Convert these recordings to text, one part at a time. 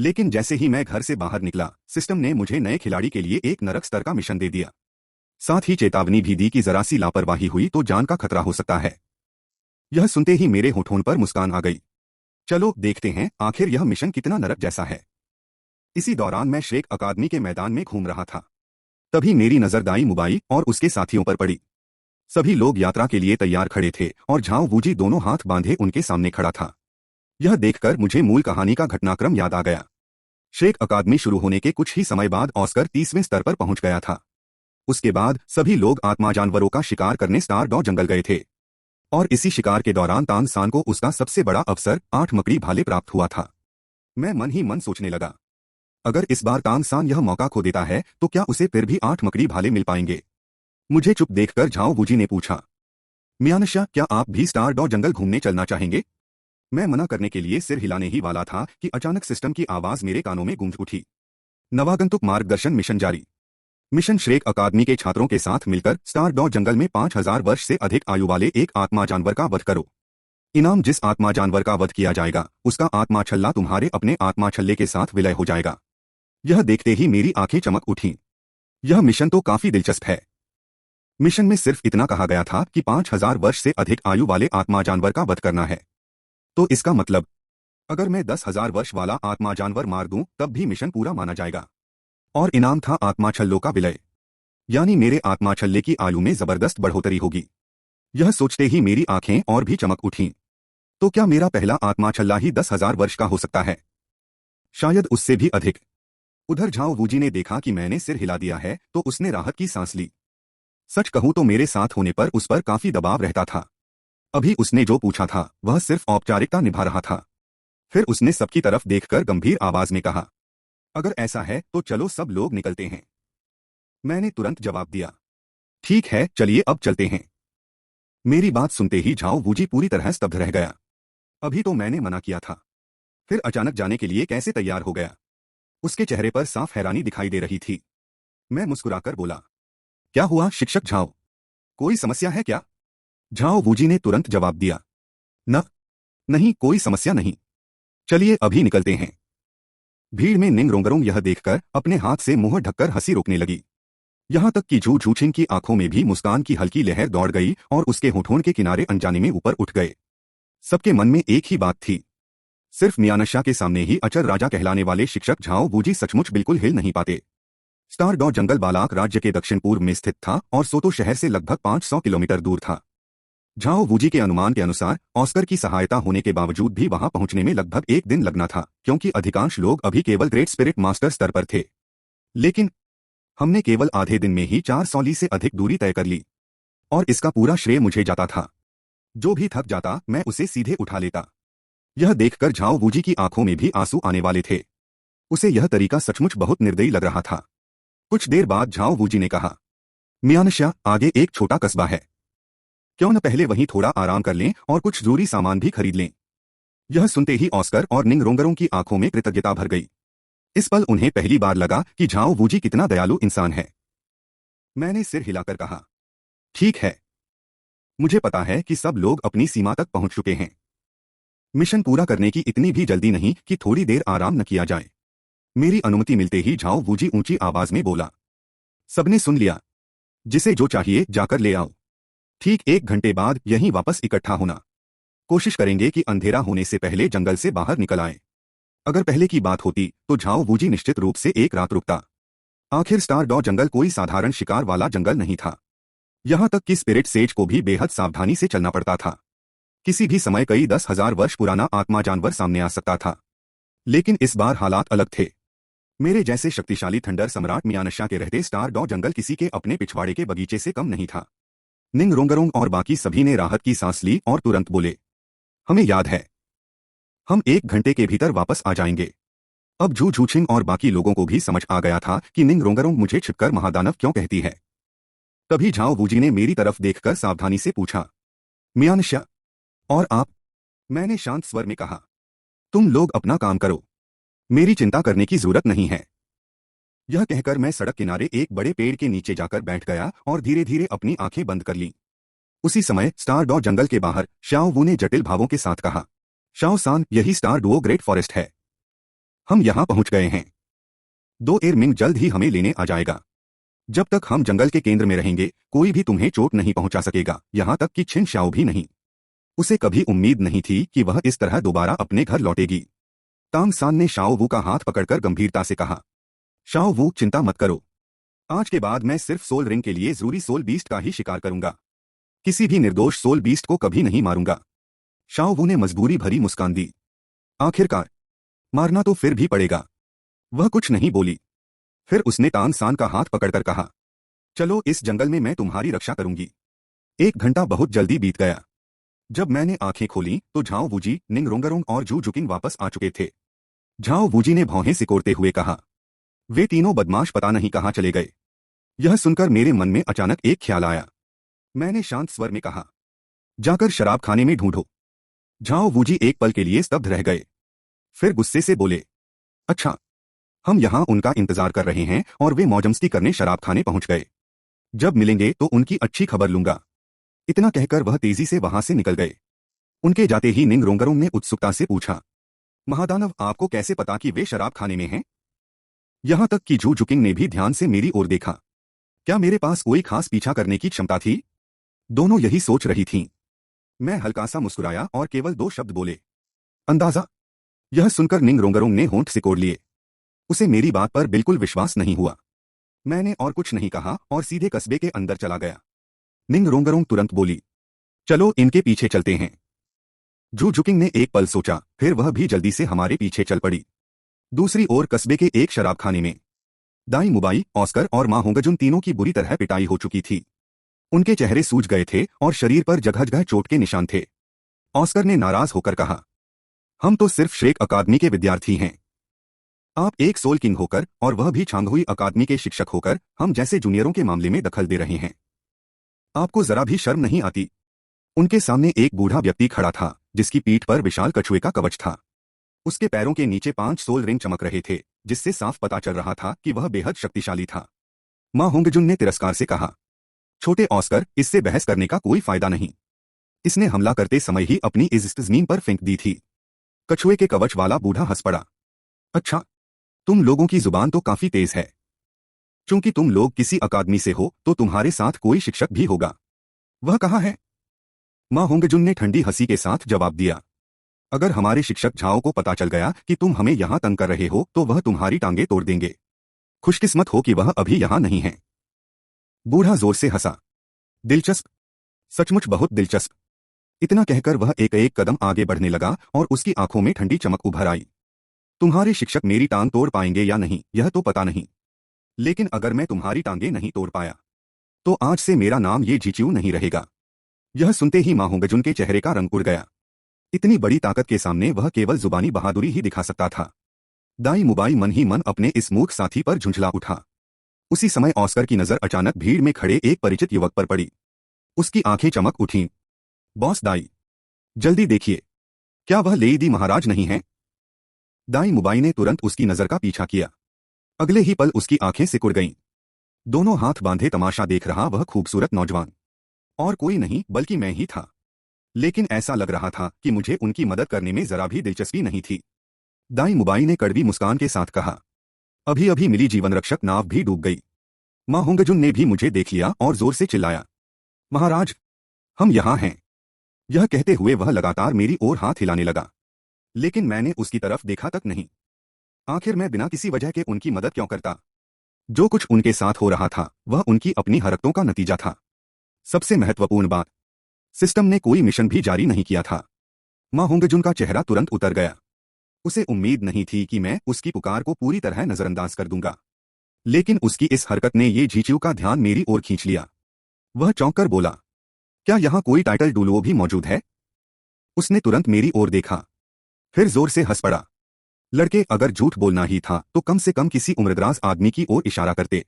लेकिन जैसे ही मैं घर से बाहर निकला, सिस्टम ने मुझे नए खिलाड़ी के लिए एक नरक स्तर का मिशन दे दिया। साथ ही चेतावनी भी दी कि जरा सी लापरवाही हुई तो जान का खतरा हो सकता है। यह सुनते ही मेरे होठों पर मुस्कान आ गई। चलो देखते हैं आखिर यह मिशन कितना नरक जैसा है। इसी दौरान मैं श्रेक अकादमी के मैदान में घूम रहा था। तभी मेरी नजर दाई मुबाई और उसके साथियों पर पड़ी। सभी लोग यात्रा के लिए तैयार खड़े थे और झाओ वूजी दोनों हाथ बांधे उनके सामने खड़ा था। यह देखकर मुझे मूल कहानी का घटनाक्रम याद आ गया। श्रेक अकादमी शुरू होने के कुछ ही समय बाद ऑस्कर 30वें स्तर पर पहुंच गया था। उसके बाद सभी लोग आत्मा जानवरों का शिकार करने स्टार डॉ जंगल गए थे और इसी शिकार के दौरान तान सान को उसका सबसे बड़ा अवसर 8 मकड़ी भाले प्राप्त हुआ था। मैं मन ही मन सोचने लगा, अगर इस बार तान सान यह मौका खो देता है तो क्या उसे फिर भी 8 मकड़ी भाले मिल पाएंगे। मुझे चुप देखकर झाओ वूजी ने पूछा, मियानशा क्या आप भी स्टार डॉ जंगल घूमने चलना चाहेंगे। मैं मना करने के लिए सिर हिलाने ही वाला था कि अचानक सिस्टम की आवाज मेरे कानों में गूंज उठी। नवागंतुक मार्गदर्शन मिशन जारी। मिशन श्रेक अकादमी के छात्रों के साथ मिलकर स्टार डॉ जंगल में 5000 वर्ष से अधिक आयु वाले एक आत्मा जानवर का वध करो। इनाम, जिस आत्मा जानवर का वध किया जाएगा उसका आत्मा छल्ला तुम्हारे अपने आत्मा छल्ले के साथ विलय हो जाएगा। यह देखते ही मेरी आंखें चमक उठीं। यह मिशन तो काफी दिलचस्प है। मिशन में सिर्फ इतना कहा गया था कि 5000 वर्ष से अधिक आयु वाले आत्मा जानवर का वध करना है। तो इसका मतलब अगर मैं 10,000 वर्ष वाला आत्मा जानवर मार दूं तब भी मिशन पूरा माना जाएगा। और इनाम था आत्मा छल्लों का विलय, यानी मेरे आत्मा छल्ले की आयु में जबरदस्त बढ़ोतरी होगी। यह सोचते ही मेरी आंखें और भी चमक उठीं। तो क्या मेरा पहला आत्मा छल्ला ही 10,000 वर्ष का हो सकता है, शायद उससे भी अधिक। उधर झाओ वूजी ने देखा कि मैंने सिर हिला दिया है तो उसने राहत की सांस ली। सच कहूं तो मेरे साथ होने पर उस पर काफी दबाव रहता था। अभी उसने जो पूछा था वह सिर्फ औपचारिकता निभा रहा था। फिर उसने सबकी तरफ देखकर गंभीर आवाज में कहा, अगर ऐसा है तो चलो सब लोग निकलते हैं। मैंने तुरंत जवाब दिया, ठीक है चलिए अब चलते हैं। मेरी बात सुनते ही झाओ वूजी पूरी तरह स्तब्ध रह गया। अभी तो मैंने मना किया था, फिर अचानक जाने के लिए कैसे तैयार हो गया। उसके चेहरे पर साफ हैरानी दिखाई दे रही थी। मैं मुस्कुराकर बोला, क्या हुआ शिक्षक झाओ, कोई समस्या है क्या। झाओ वूजी ने तुरंत जवाब दिया, न नहीं कोई समस्या नहीं, चलिए अभी निकलते हैं। भीड़ में निंग रोंगरोंग यह देखकर अपने हाथ से मुंह ढककर हंसी रोकने लगी। यहां तक कि झू झूछिंग की आंखों में भी मुस्कान की हल्की लहर दौड़ गई और उसके होठों के किनारे अनजाने में ऊपर उठ गए। सबके मन में एक ही बात थी, सिर्फ मियानशा के सामने ही अचर राजा कहलाने वाले शिक्षक झाओ वूजी सचमुच बिल्कुल हिल नहीं पाते। स्टार डॉ जंगल बालाक राज्य के दक्षिण पूर्व में स्थित था और सोतो शहर से लगभग 500 किलोमीटर दूर था। झाओ वूजी के अनुमान के अनुसार ऑस्कर की सहायता होने के बावजूद भी वहां पहुंचने में लगभग 1 दिन लगना था, क्योंकि अधिकांश लोग अभी केवल ग्रेट स्पिरिट मास्टर स्तर पर थे। लेकिन हमने केवल आधे दिन में ही 400 ली से अधिक दूरी तय कर ली और इसका पूरा श्रेय मुझे जाता था। जो भी थक जाता मैं उसे सीधे उठा लेता। यह देखकर झाओ वूजी की आंखों में भी आंसू आने वाले थे। उसे यह तरीका सचमुच बहुत निर्दयी लग रहा था। कुछ देर बाद झाओ वूजी ने कहा, मियानशा आगे एक छोटा कस्बा है, क्यों न पहले वहीं थोड़ा आराम कर लें और कुछ जरूरी सामान भी खरीद लें। यह सुनते ही ऑस्कर और निंग रोंगरों की आंखों में कृतज्ञता भर गई। इस पल उन्हें पहली बार लगा कि झाओ वूजी कितना दयालु इंसान है। मैंने सिर हिलाकर कहा, ठीक है, मुझे पता है कि सब लोग अपनी सीमा तक पहुंच चुके हैं। मिशन पूरा करने की इतनी भी जल्दी नहीं कि थोड़ी देर आराम न किया जाए। मेरी अनुमति मिलते ही झाओ वूजी ऊंची आवाज में बोला, सबने सुन लिया, जिसे जो चाहिए जाकर ले आओ। ठीक 1 घंटे बाद यहीं वापस इकट्ठा होना। कोशिश करेंगे कि अंधेरा होने से पहले जंगल से बाहर निकल आए। अगर पहले की बात होती तो झाओ वूजी निश्चित रूप से एक रात रुकता। आखिर स्टार डॉ जंगल कोई साधारण शिकार वाला जंगल नहीं था। यहां तक कि स्पिरिट सेज को भी बेहद सावधानी से चलना पड़ता था। किसी भी समय कई 10,000 वर्ष पुराना आत्मा जानवर सामने आ सकता था। लेकिन इस बार हालात अलग थे। मेरे जैसे शक्तिशाली थंडर सम्राट मियानशा के रहते स्टार डॉ जंगल किसी के अपने पिछवाड़े के बगीचे से कम नहीं था। निंग रोंगरोंग और बाकी सभी ने राहत की सांस ली और तुरंत बोले, हमें याद है, हम 1 घंटे के भीतर वापस आ जाएंगे। अब झू झूछिंग और बाकी लोगों को भी समझ आ गया था कि निंग रोंगरोंग मुझे छिपकर महादानव क्यों कहती है। तभी झाओ वूजी ने मेरी तरफ देखकर सावधानी से पूछा, मियानशा और आप। मैंने शांत स्वर में कहा, तुम लोग अपना काम करो, मेरी चिंता करने की जरूरत नहीं है। यह कहकर मैं सड़क किनारे एक बड़े पेड़ के नीचे जाकर बैठ गया और धीरे धीरे अपनी आंखें बंद कर लीं। उसी समय स्टार डॉ जंगल के बाहर शाओ वू ने जटिल भावों के साथ कहा, शाओ सान यही स्टार डुओ ग्रेट फॉरेस्ट है। हम यहाँ पहुंच गए हैं। दो एयरमिंग जल्द ही हमें लेने आ जाएगा। जब तक हम जंगल के केंद्र में रहेंगे कोई भी तुम्हें चोट नहीं पहुंचा सकेगा, यहाँ तक कि छिन शाओ भी नहीं। उसे कभी उम्मीद नहीं थी कि वह इस तरह दोबारा अपने घर लौटेगी। तांग सान ने शाओ वू का हाथ पकड़कर गंभीरता से कहा, शाओ वू चिंता मत करो। आज के बाद मैं सिर्फ सोल रिंग के लिए जरूरी सोल बीस्ट का ही शिकार करूंगा। किसी भी निर्दोष सोल बीस्ट को कभी नहीं मारूंगा। शाओ वू ने मजबूरी भरी मुस्कान दी। आखिरकार मारना तो फिर भी पड़ेगा। वह कुछ नहीं बोली। फिर उसने तांग सान का हाथ पकड़कर कहा, चलो इस जंगल में मैं तुम्हारी रक्षा करूंगी। 1 घंटा बहुत जल्दी बीत गया। जब मैंने आंखें खोली तो झाओ वूजी, निंग रोंगरोंग और जू जुकिंग वापस आ चुके थे। झाओ वूजी ने भौहें सिकोड़ते हुए कहा, वे तीनों बदमाश पता नहीं कहां चले गए। यह सुनकर मेरे मन में अचानक एक ख्याल आया। मैंने शांत स्वर में कहा, जाकर शराब खाने में ढूंढो। झाओ वूजी एक पल के लिए स्तब्ध रह गए। फिर गुस्से से बोले, अच्छा, हम यहां उनका इंतजार कर रहे हैं और वे मौजमस्ती करने शराब खाने पहुंच गए। जब मिलेंगे तो उनकी अच्छी खबर लूंगा। इतना कहकर वह तेजी से वहां से निकल गए। उनके जाते ही निंग रोंगरोंग ने उत्सुकता से पूछा, महादानव आपको कैसे पता कि वे शराब खाने में हैं? यहां तक कि जू जुकिंग ने भी ध्यान से मेरी ओर देखा। क्या मेरे पास कोई खास पीछा करने की क्षमता थी? दोनों यही सोच रही थीं। मैं हल्का सा मुस्कुराया और केवल 2 शब्द बोले, अंदाजा। यह सुनकर निंग रोंगरोंग ने होंठ सिकोड़ लिए। उसे मेरी बात पर बिल्कुल विश्वास नहीं हुआ। मैंने और कुछ नहीं कहा और सीधे कस्बे के अंदर चला गया। निंग रोंगरोंग तुरंत बोली, चलो इनके पीछे चलते हैं। जू जुकिंग ने एक पल सोचा, फिर वह भी जल्दी से हमारे पीछे चल पड़ी। दूसरी ओर कस्बे के एक शराबखाने में दाई मुबाई, ऑस्कर और मां होंगजुन तीनों की बुरी तरह पिटाई हो चुकी थी। उनके चेहरे सूज गए थे और शरीर पर जगह जगह चोट के निशान थे। ऑस्कर ने नाराज होकर कहा, हम तो सिर्फ श्रेक अकादमी के विद्यार्थी हैं। आप एक सोल किंग होकर और वह भी छांगहुई अकादमी के शिक्षक होकर हम जैसे जूनियरों के मामले में दखल दे रहे हैं। आपको जरा भी शर्म नहीं आती? उनके सामने एक बूढ़ा व्यक्ति खड़ा था जिसकी पीठ पर विशाल कछुए का कवच था। उसके पैरों के नीचे 5 सोल रिंग चमक रहे थे, जिससे साफ पता चल रहा था कि वह बेहद शक्तिशाली था। मां होंगजुन ने तिरस्कार से कहा, छोटे ऑस्कर, इससे बहस करने का कोई फायदा नहीं। इसने हमला करते समय ही अपनी इज्जत जमीन पर फेंक दी थी। कछुए के कवच वाला बूढ़ा हंस पड़ा। अच्छा, तुम लोगों की जुबान तो काफी तेज है। चूंकि तुम लोग किसी अकादमी से हो तो तुम्हारे साथ कोई शिक्षक भी होगा। वह कहाँ है? मां होंगजुन ने ठंडी हंसी के साथ जवाब दिया, अगर हमारे शिक्षक झाओ को पता चल गया कि तुम हमें यहां तंग कर रहे हो तो वह तुम्हारी टांगे तोड़ देंगे। खुशकिस्मत हो कि वह अभी यहां नहीं है। बूढ़ा जोर से हंसा। दिलचस्प, सचमुच बहुत दिलचस्प। इतना कहकर वह एक एक कदम आगे बढ़ने लगा और उसकी आंखों में ठंडी चमक उभर आई। तुम्हारे शिक्षक मेरी टांग तोड़ पाएंगे या नहीं यह तो पता नहीं, लेकिन अगर मैं तुम्हारी टांगे नहीं तोड़ पाया तो आज से मेरा नाम ये जीच्यू नहीं रहेगा। यह सुनते ही मां होंगजुन के चेहरे का रंग उड़ गया। इतनी बड़ी ताकत के सामने वह केवल जुबानी बहादुरी ही दिखा सकता था। दाई मुबाई मन ही मन अपने इस मूर्ख साथी पर झुंझला उठा। उसी समय ऑस्कर की नजर अचानक भीड़ में खड़े एक परिचित युवक पर पड़ी। उसकी आंखें चमक उठीं। बॉस दाई, जल्दी देखिए, क्या वह लेडी महाराज नहीं है? दाई मुबाई ने तुरंत उसकी नजर का पीछा किया। अगले ही पल उसकी आंखें सिकुड़ गईं। दोनों हाथ बांधे तमाशा देख रहा वह खूबसूरत नौजवान और कोई नहीं बल्कि मैं ही था। लेकिन ऐसा लग रहा था कि मुझे उनकी मदद करने में जरा भी दिलचस्पी नहीं थी। दाई मुबाई ने कड़वी मुस्कान के साथ कहा, अभी अभी मिली जीवन रक्षक नाव भी डूब गई। मां होंगजुन ने भी मुझे देख लिया और जोर से चिल्लाया, महाराज, हम यहां हैं। यह कहते हुए वह लगातार मेरी ओर हाथ हिलाने लगा, लेकिन मैंने उसकी तरफ देखा तक नहीं। आखिर मैं बिना किसी वजह के उनकी मदद क्यों करता? जो कुछ उनके साथ हो रहा था वह उनकी अपनी हरकतों का नतीजा था। सबसे महत्वपूर्ण बात, सिस्टम ने कोई मिशन भी जारी नहीं किया था। मां होंगजुन का चेहरा तुरंत उतर गया। उसे उम्मीद नहीं थी कि मैं उसकी पुकार को पूरी तरह नजरअंदाज कर दूंगा, लेकिन उसकी इस हरकत ने ये जीच्यू का ध्यान मेरी ओर खींच लिया। वह चौंक कर बोला, क्या यहां कोई टाइटल डुलुओ भी मौजूद है? उसने तुरंत मेरी ओर देखा, फिर जोर से हंस पड़ा। लड़के, अगर झूठ बोलना ही था तो कम से कम किसी उम्रदराज आदमी की ओर इशारा करते।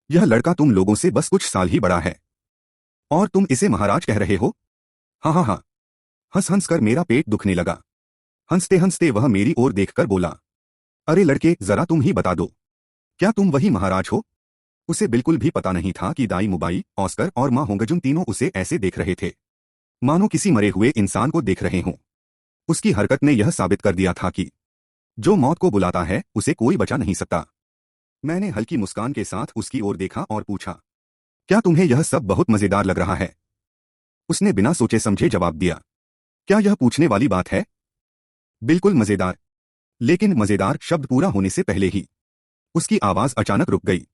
यह लड़का तुम लोगों से बस कुछ साल ही बड़ा है और तुम इसे महाराज कह रहे हो? हाँ हाँ हाँ। हंस हंस कर मेरा पेट दुखने लगा। हंसते हंसते वह मेरी ओर देखकर बोला, अरे लड़के, जरा तुम ही बता दो, क्या तुम वही महाराज हो? उसे बिल्कुल भी पता नहीं था कि दाई मुबाई, ऑस्कर और मां होंगजुन तीनों उसे ऐसे देख रहे थे मानो किसी मरे हुए इंसान को देख रहे हों। उसकी हरकत ने यह साबित कर दिया था कि जो मौत को बुलाता है उसे कोई बचा नहीं सकता। मैंने हल्की मुस्कान के साथ उसकी ओर देखा और पूछा, क्या तुम्हें यह सब बहुत मजेदार लग रहा है? उसने बिना सोचे समझे जवाब दिया, क्या यह पूछने वाली बात है? बिल्कुल मजेदार। लेकिन मजेदार शब्द पूरा होने से पहले ही उसकी आवाज अचानक रुक गई।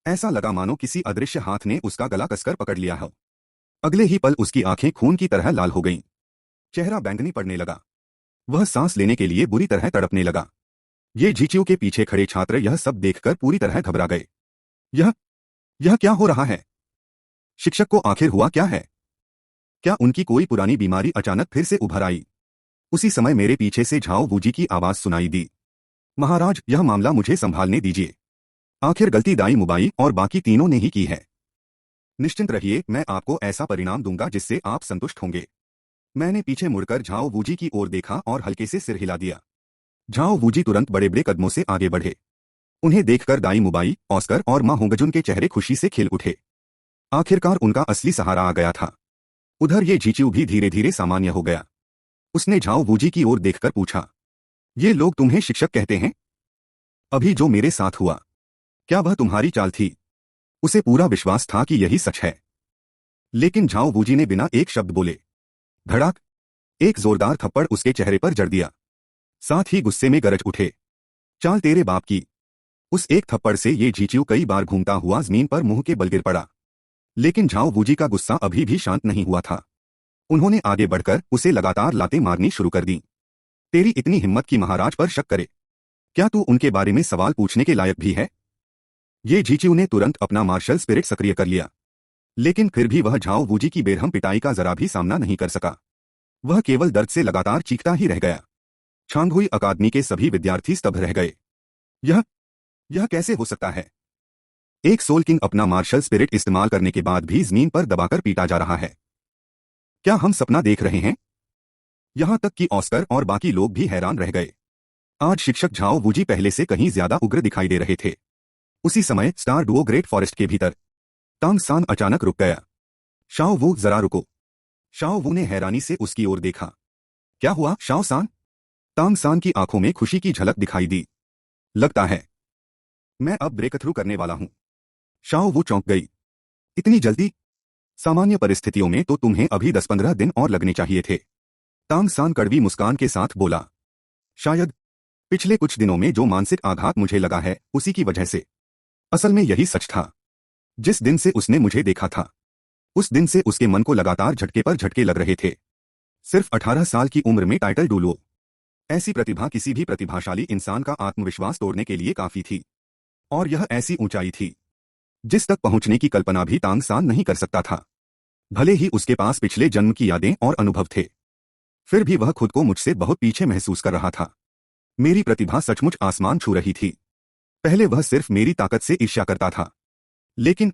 ऐसा लगा मानो किसी अदृश्य हाथ ने उसका गला कसकर पकड़ लिया हो। अगले ही पल उसकी आंखें खून की तरह लाल हो गईं। चेहरा बैंगनी पड़ने लगा। वह सांस लेने के लिए बुरी तरह तड़पने लगा। ये झिझियों के पीछे खड़े छात्र यह सब देखकर पूरी तरह घबरा गए। यह यह क्या हो रहा है? शिक्षक को आखिर हुआ क्या है? क्या उनकी कोई पुरानी बीमारी अचानक फिर से उभर आई? उसी समय मेरे पीछे से झाओ वूजी की आवाज सुनाई दी, महाराज, यह मामला मुझे संभालने दीजिए। आखिर गलती दाई मुबाई और बाकी तीनों ने ही की है। निश्चिंत रहिए, मैं आपको ऐसा परिणाम दूंगा जिससे आप संतुष्ट होंगे। मैंने पीछे मुड़कर झाओ वूजी की ओर देखा और हल्के से सिर हिला दिया। झाओ वूजी तुरंत बड़े बड़े कदमों से आगे बढ़े। उन्हें देखकर दाई मुबाई, ऑस्कर और मां होंगजुन के चेहरे खुशी से खिल उठे। आखिरकार उनका असली सहारा आ गया था। उधर ये झिझियू भी धीरे धीरे सामान्य हो गया। उसने झाओ वूजी की ओर देखकर पूछा, ये लोग तुम्हें शिक्षक कहते हैं? अभी जो मेरे साथ हुआ, क्या वह तुम्हारी चाल थी? उसे पूरा विश्वास था कि यही सच है। लेकिन झाओ वूजी ने बिना एक शब्द बोले धड़ाक एक जोरदार थप्पड़ उसके चेहरे पर जड़ दिया। साथ ही गुस्से में गरज उठे, चाल तेरे बाप की। उस एक थप्पड़ से ये झिझियू कई बार घूमता हुआ जमीन पर मुंह के बल गिर पड़ा। लेकिन झाओ वूजी का गुस्सा अभी भी शांत नहीं हुआ था। उन्होंने आगे बढ़कर उसे लगातार लातें मारनी शुरू कर दी। तेरी इतनी हिम्मत कि महाराज पर शक करे? क्या तू उनके बारे में सवाल पूछने के लायक भी है? ये झिझियू ने तुरंत अपना मार्शल स्पिरिट सक्रिय कर लिया। लेकिन फिर भी वह झाओ वूजी की बेरहम पिटाई का जरा भी सामना नहीं कर सका। वह केवल दर्द से लगातार चीखता ही रह गया। छांगहुई अकादमी के सभी विद्यार्थी स्तब्ध रह गए। यह यह कैसे हो सकता है? एक सोल किंग अपना मार्शल स्पिरिट इस्तेमाल करने के बाद भी जमीन पर दबाकर पीटा जा रहा है। क्या हम सपना देख रहे हैं? यहां तक कि ऑस्कर और बाकी लोग भी हैरान रह गए। आज शिक्षक झाओ वूजी पहले से कहीं ज्यादा उग्र दिखाई दे रहे थे। उसी समय स्टार डुओ ग्रेट फॉरेस्ट के भीतर तांग सान अचानक रुक गया। शाओ वू, जरा रुको। शाओ वू ने हैरानी से उसकी ओर देखा। क्या हुआ शाओ सान? तांग सान की आंखों में खुशी की झलक दिखाई दी। लगता है मैं अब ब्रेक थ्रू करने वाला हूं। शाओ वू चौंक गई। इतनी जल्दी? सामान्य परिस्थितियों में तो तुम्हें अभी 10-15 दिन और लगने चाहिए थे। तांग सान कड़वी मुस्कान के साथ बोला, शायद पिछले कुछ दिनों में जो मानसिक आघात मुझे लगा है उसी की वजह से। असल में यही सच था। जिस दिन से उसने मुझे देखा था, उस दिन से उसके मन को लगातार झटके पर झटके लग रहे थे। सिर्फ 18 साल की उम्र में टाइटल डुओ। ऐसी प्रतिभा किसी भी प्रतिभाशाली इंसान का आत्मविश्वास तोड़ने के लिए काफी थी। और यह ऐसी ऊंचाई थी जिस तक पहुंचने की कल्पना भी तांग सान नहीं कर सकता था। भले ही उसके पास पिछले जन्म की यादें और अनुभव थे, फिर भी वह खुद को मुझसे बहुत पीछे महसूस कर रहा था। मेरी प्रतिभा सचमुच आसमान छू रही थी। पहले वह सिर्फ मेरी ताकत से ईर्ष्या करता था, लेकिन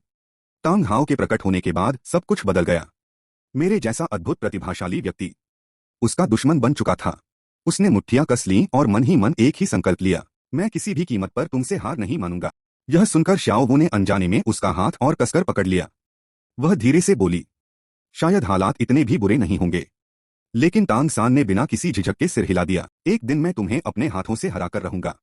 तांग हाओ के प्रकट होने के बाद सब कुछ बदल गया। मेरे जैसा अद्भुत प्रतिभाशाली व्यक्ति उसका दुश्मन बन चुका था। उसने मुट्ठियां कस लीं और मन ही मन एक ही संकल्प लिया, मैं किसी भी कीमत पर तुमसे हार नहीं मानूंगा। यह सुनकर शाओ वू ने अनजाने में उसका हाथ और कसकर पकड़ लिया। वह धीरे से बोली, शायद हालात इतने भी बुरे नहीं होंगे। लेकिन तांग सान ने बिना किसी झिझक के सिर हिला दिया, एक दिन मैं तुम्हें अपने हाथों से हराकर रहूंगा।